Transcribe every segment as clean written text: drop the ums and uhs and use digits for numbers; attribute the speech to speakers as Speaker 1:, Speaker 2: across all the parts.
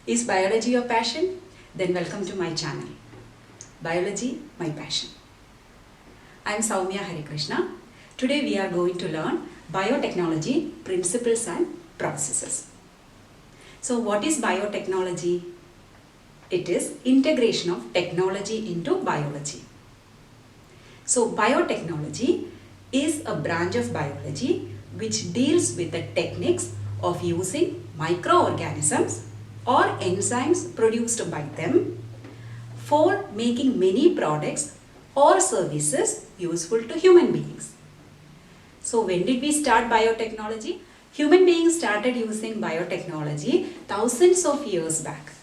Speaker 1: Is biology your passion? Then welcome to my channel. Biology, my passion. I am Soumya Harikrishna. Today we are going to learn biotechnology principles and processes. So what is biotechnology? It is integration of technology into biology. So biotechnology is a branch of biology which deals with the techniques of using microorganisms or enzymes produced by them for making many products or services useful to human beings. So when did we start biotechnology? Human beings started using biotechnology thousands of years back.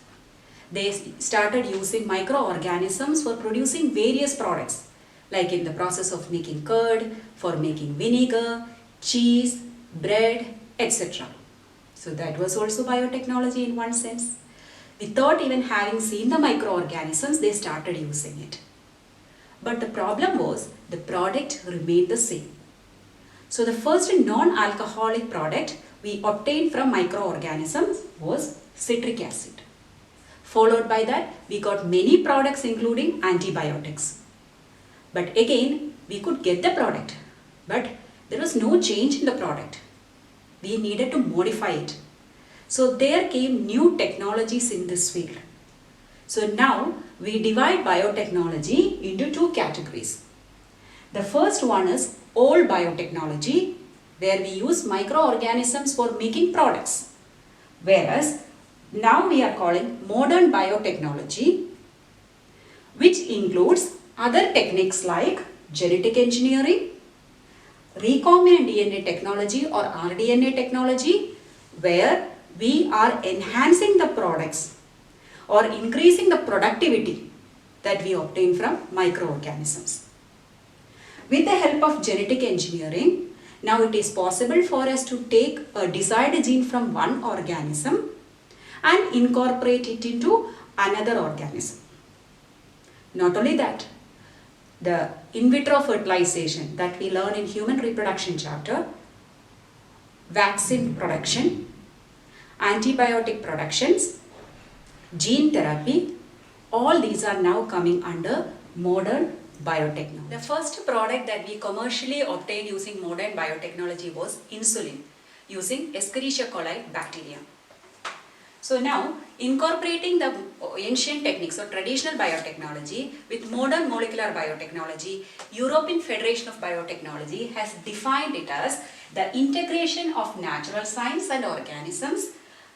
Speaker 1: They started using microorganisms for producing various products, like in the process of making curd, for making vinegar, cheese, bread, etc. So that was also biotechnology in one sense. Without even having seen the microorganisms, they started using it. But the problem was the product remained the same. So the first non-alcoholic product we obtained from microorganisms was citric acid. Followed by that, we got many products including antibiotics. But again, we could get the product, but there was no change in the product. We needed to modify it. So there came new technologies in this field. So now we divide biotechnology into two categories. The first one is old biotechnology, where we use microorganisms for making products. Whereas now we are calling modern biotechnology, which includes other techniques like genetic engineering, recombinant DNA technology or rDNA technology, where we are enhancing the products or increasing the productivity that we obtain from microorganisms. With the help of genetic engineering, now it is possible for us to take a desired gene from one organism and incorporate it into another organism. Not only that, the in vitro fertilization that we learn in human reproduction chapter, vaccine production, antibiotic productions, gene therapy, all these are now coming under modern biotechnology. The first product that we commercially obtained using modern biotechnology was insulin using Escherichia coli bacteria. So now, incorporating the ancient techniques or traditional biotechnology with modern molecular biotechnology, European Federation of Biotechnology has defined it as the integration of natural science and organisms,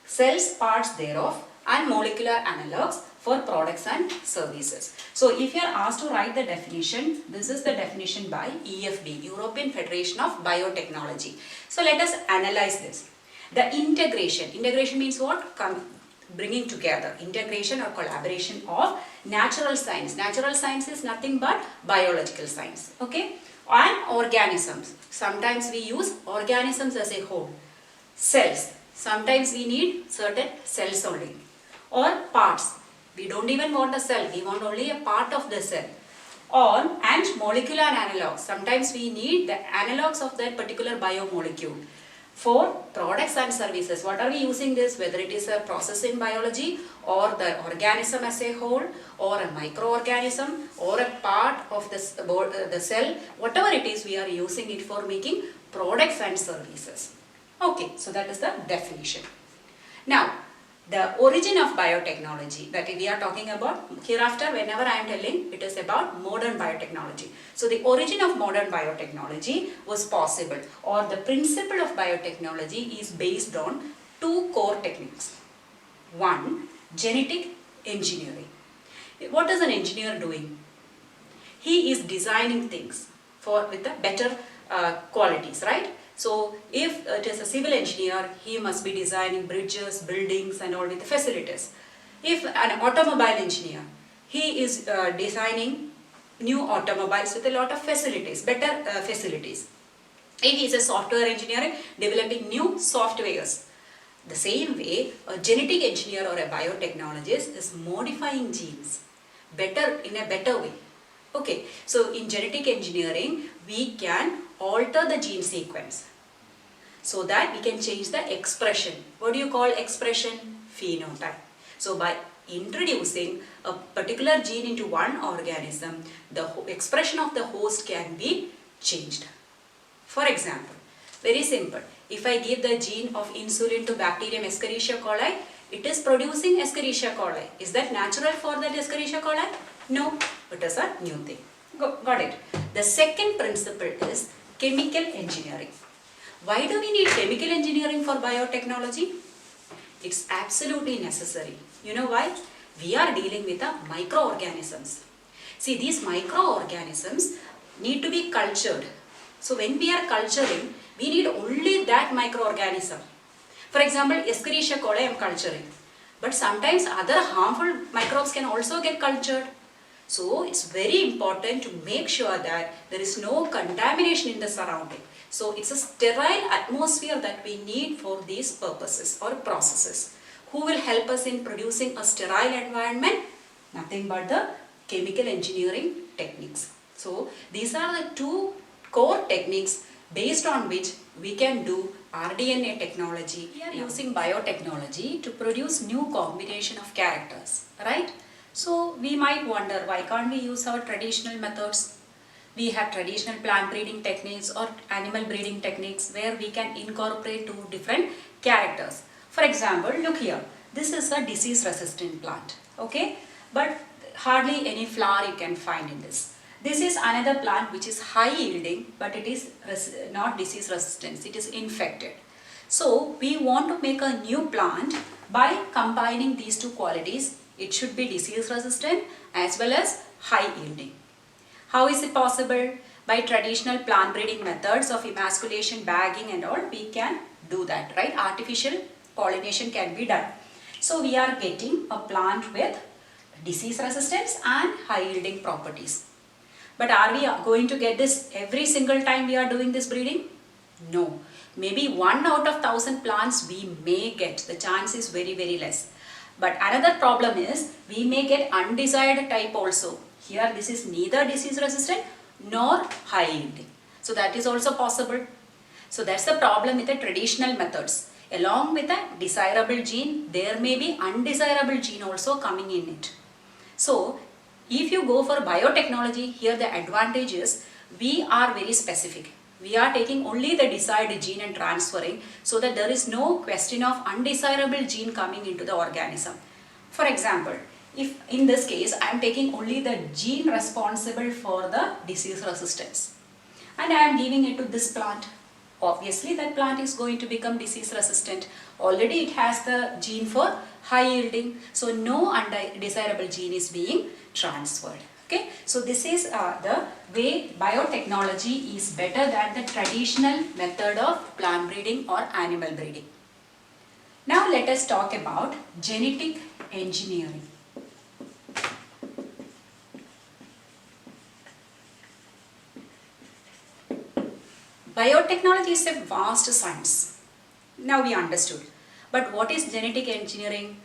Speaker 1: cells, parts thereof, and molecular analogues for products and services. So if you are asked to write the definition, this is the definition by EFB, European Federation of Biotechnology. So let us analyze this. The integration means what? Bringing together, integration or collaboration of natural science. Natural science is nothing but biological science, okay? And organisms. Sometimes we use organisms as a whole. Cells. Sometimes we need certain cells only. Or parts. We don't even want a cell, we want only a part of the cell. And molecular analogues. Sometimes we need the analogues of that particular biomolecule. For products and services, what are we using this? Whether it is a process in biology or the organism as a whole or a microorganism or a part of the cell, whatever it is, we are using it for making products and services. Okay, so that is the definition. Now, the origin of biotechnology that we are talking about, hereafter whenever I am telling, it is about modern biotechnology. So the origin of modern biotechnology was possible, or the principle of biotechnology is based on two core techniques. One, genetic engineering. What is an engineer doing? He is designing things with the better qualities, right? So if it is a civil engineer, he must be designing bridges, buildings and all with the facilities. If an automobile engineer, he is designing new automobiles with a lot of facilities, better facilities. If he is a software engineer, developing new softwares. The same way, a genetic engineer or a biotechnologist is modifying genes in a better way. Okay, so in genetic engineering, we can alter the gene sequence so that we can change the expression. What do you call expression? Phenotype. So by introducing a particular gene into one organism, the expression of the host can be changed. For example, very simple, if I give the gene of insulin to bacterium Escherichia coli, it is producing Escherichia coli. Is that natural for that Escherichia coli? No, it is a new thing. Got it. The second principle is chemical engineering. Why do we need chemical engineering for biotechnology? It's absolutely necessary. You know why? We are dealing with the microorganisms. See, these microorganisms need to be cultured. So when we are culturing, we need only that microorganism. For example, Escherichia coli I am culturing. But sometimes other harmful microbes can also get cultured. So it's very important to make sure that there is no contamination in the surrounding. So it's a sterile atmosphere that we need for these purposes or processes. Who will help us in producing a sterile environment? Nothing but the chemical engineering techniques. So these are the two core techniques based on which we can do rDNA technology. We are using biotechnology to produce new combination of characters, right? So we might wonder, why can't we use our traditional methods? We have traditional plant breeding techniques or animal breeding techniques where we can incorporate two different characters. For example, look here, this is a disease resistant plant, okay? But hardly any flower you can find in this. This is another plant which is high yielding, but it is not disease resistant, it is infected. So we want to make a new plant by combining these two qualities. It should be disease resistant as well as high yielding. How is it possible? By traditional plant breeding methods of emasculation, bagging and all, we can do that, right? Artificial pollination can be done. So we are getting a plant with disease resistance and high yielding properties. But are we going to get this every single time we are doing this breeding? No. Maybe 1 out of 1,000 plants we may get. The chance is very, very less. But another problem is we may get undesired type also. Here this is neither disease resistant nor high yielding. So that is also possible. So that's the problem with the traditional methods. Along with a desirable gene, there may be undesirable gene also coming in it. So if you go for biotechnology, here the advantage is we are very specific. We are taking only the desired gene and transferring so that there is no question of undesirable gene coming into the organism. For example, if in this case I am taking only the gene responsible for the disease resistance and I am giving it to this plant, obviously that plant is going to become disease resistant. Already it has the gene for high yielding, so no undesirable gene is being transferred. Okay, so this is the way biotechnology is better than the traditional method of plant breeding or animal breeding. Now let us talk about genetic engineering. Biotechnology is a vast science. Now we understood. But what is genetic engineering?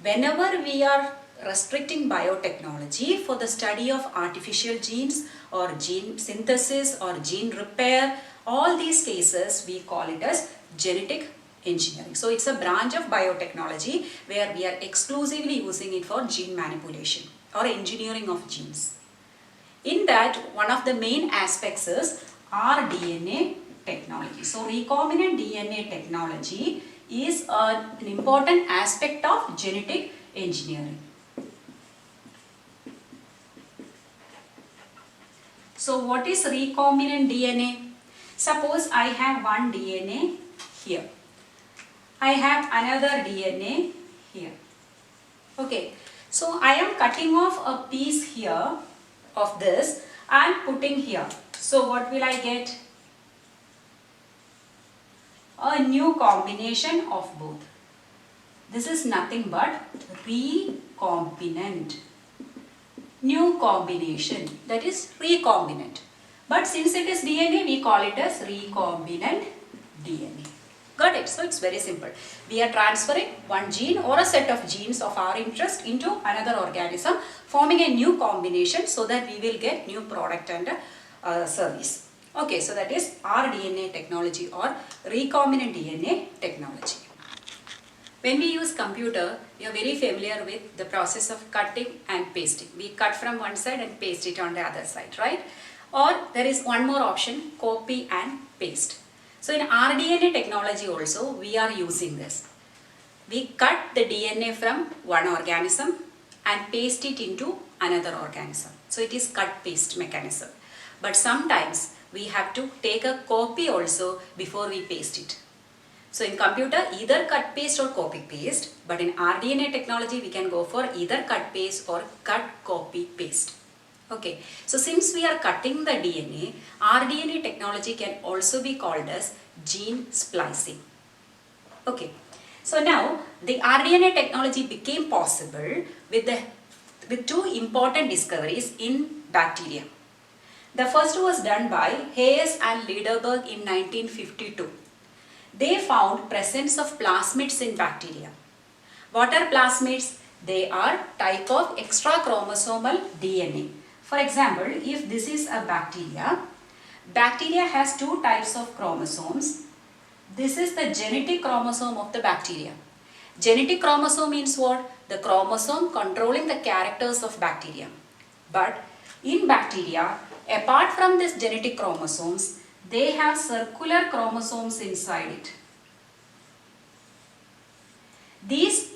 Speaker 1: Whenever we are restricting biotechnology for the study of artificial genes or gene synthesis or gene repair, all these cases we call it as genetic engineering. So it's a branch of biotechnology where we are exclusively using it for gene manipulation or engineering of genes. In that, one of the main aspects is rDNA technology. So recombinant DNA technology is an important aspect of genetic engineering. So what is recombinant DNA? Suppose I have one DNA here. I have another DNA here. Okay. So I am cutting off a piece here of this and putting here. So what will I get? A new combination of both. This is nothing but recombinant. New combination, that is recombinant. But since it is DNA, we call it as recombinant DNA. Got it? So it's very simple. We are transferring one gene or a set of genes of our interest into another organism, forming a new combination so that we will get new product and service. Okay, so that is rDNA technology or recombinant DNA technology. When we use computer, you are very familiar with the process of cutting and pasting. We cut from one side and paste it on the other side, right? Or there is one more option, copy and paste. So in rDNA technology also, we are using this. We cut the DNA from one organism and paste it into another organism. So it is cut-paste mechanism. But sometimes we have to take a copy also before we paste it. So in computer, either cut-paste or copy-paste. But in rDNA technology, we can go for either cut-paste or cut-copy-paste. Okay, so since we are cutting the DNA, rDNA technology can also be called as gene splicing. Okay, so now the rDNA technology became possible with two important discoveries in bacteria. The first was done by Hayes and Lederberg in 1952. They found presence of plasmids in bacteria. What are plasmids? They are type of extra chromosomal DNA. For example, if this is a bacteria has two types of chromosomes. This is the genetic chromosome of the bacteria. Genetic chromosome means what? The chromosome controlling the characters of bacteria. But in bacteria, apart from this genetic chromosomes, they have circular chromosomes inside it. These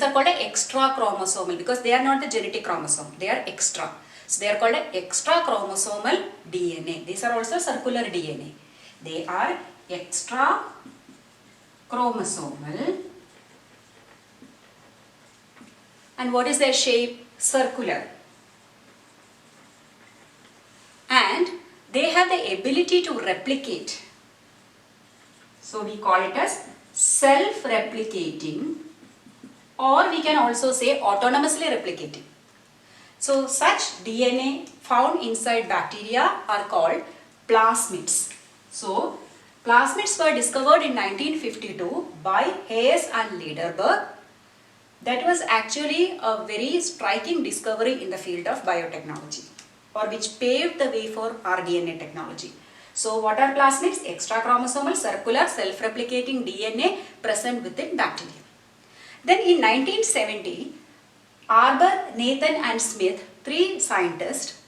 Speaker 1: are called extra chromosomal because they are not the genetic chromosome, they are extra. So they are called extra chromosomal DNA. These are also circular DNA. They are extra chromosomal. And what is their shape? Circular. And they have the ability to replicate. So we call it as self-replicating, or we can also say autonomously replicating. So such DNA found inside bacteria are called plasmids. So plasmids were discovered in 1952 by Hayes and Lederberg. That was actually a very striking discovery in the field of biotechnology, or which paved the way for rDNA technology. So what are plasmids? Extra chromosomal, circular, self-replicating DNA present within bacteria. Then in 1970, Arbour, Nathan and Smith, three scientists,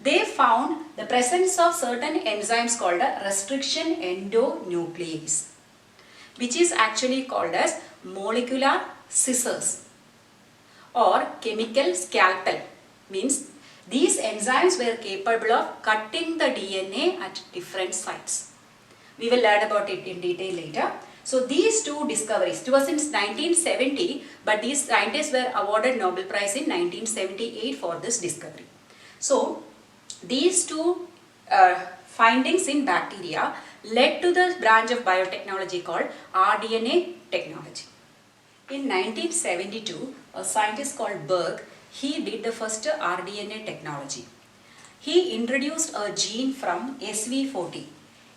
Speaker 1: they found the presence of certain enzymes called a restriction endonuclease, which is actually called as molecular scissors or chemical scalpel. Means these enzymes were capable of cutting the DNA at different sites. We will learn about it in detail later. So these two discoveries, it was since 1970, but these scientists were awarded Nobel Prize in 1978 for this discovery. So these two findings in bacteria led to the branch of biotechnology called rDNA technology. In 1972, a scientist called Berg, he did the first rDNA technology. He introduced a gene from SV40.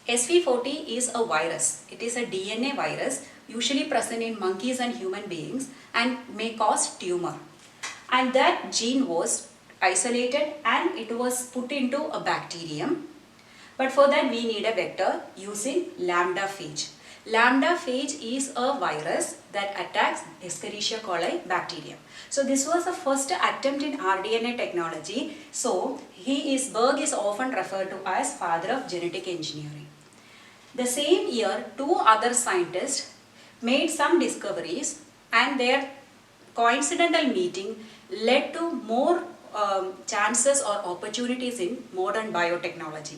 Speaker 1: SV40 is a virus. It is a DNA virus usually present in monkeys and human beings and may cause tumor. And that gene was isolated and it was put into a bacterium. But for that we need a vector using lambda phage. Lambda phage is a virus that attacks Escherichia coli bacterium. So this was the first attempt in rDNA technology. So Berg is often referred to as father of genetic engineering. The same year, two other scientists made some discoveries and their coincidental meeting led to more chances or opportunities in modern biotechnology.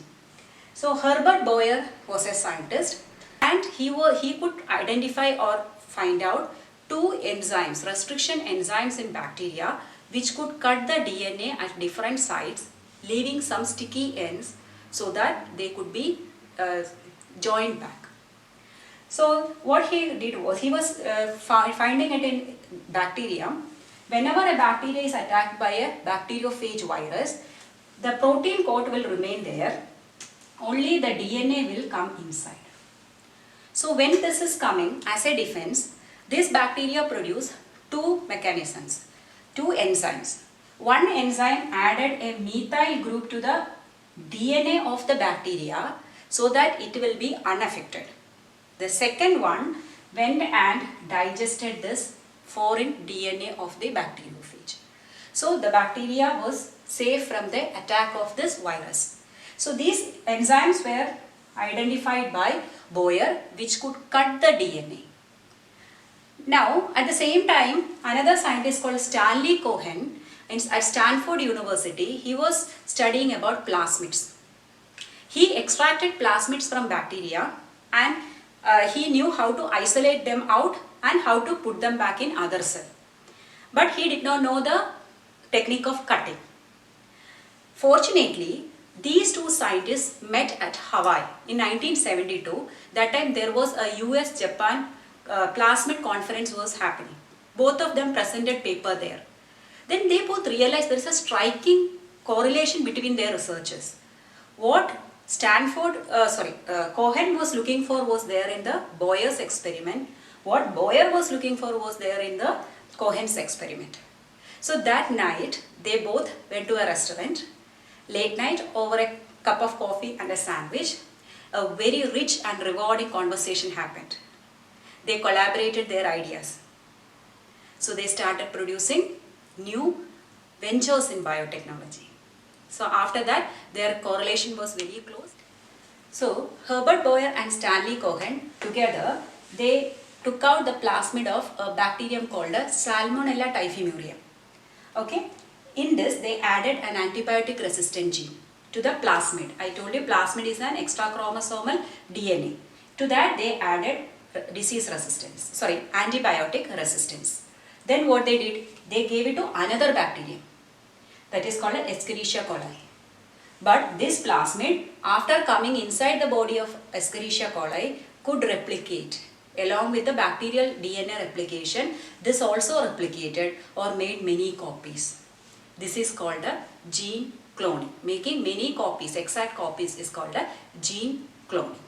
Speaker 1: So Herbert Boyer was a scientist and he could identify or find out two enzymes, restriction enzymes in bacteria which could cut the DNA at different sites, leaving some sticky ends so that they could be joined back. So what he did was, he was finding it in bacterium. Whenever a bacteria is attacked by a bacteriophage virus, the protein coat will remain there, only the DNA will come inside. So when this is coming as a defense, this bacteria produce two mechanisms, two enzymes. One enzyme added a methyl group to the DNA of the bacteria so that it will be unaffected. The second one went and digested this foreign DNA of the bacteriophage. So the bacteria was safe from the attack of this virus. So these enzymes were identified by Boyer, which could cut the DNA. Now at the same time, another scientist called Stanley Cohen at Stanford University, he was studying about plasmids. He extracted plasmids from bacteria and he knew how to isolate them out and how to put them back in other cell. But he did not know the technique of cutting. Fortunately, these two scientists met at Hawaii in 1972. That time there was a US-Japan plasmid conference was happening. Both of them presented paper there. Then they both realized there is a striking correlation between their researches. What Cohen was looking for was there in the Boyer's experiment. What Boyer was looking for was there in the Cohen's experiment. So that night, they both went to a restaurant, late night over a cup of coffee and a sandwich. A very rich and rewarding conversation happened. They collaborated their ideas. So they started producing new ventures in biotechnology. So after that, their correlation was very close. So Herbert Boyer and Stanley Cohen together, they took out the plasmid of a bacterium called a Salmonella typhimurium. Okay, in this they added an antibiotic resistant gene to the plasmid. I told you plasmid is an extra chromosomal DNA. To that they added antibiotic resistance. Then what they did, they gave it to another bacterium that is called Escherichia coli. But this plasmid, after coming inside the body of Escherichia coli, could replicate. Along with the bacterial DNA replication, this also replicated or made many copies. This is called a gene cloning. Making many copies, exact copies, is called a gene cloning.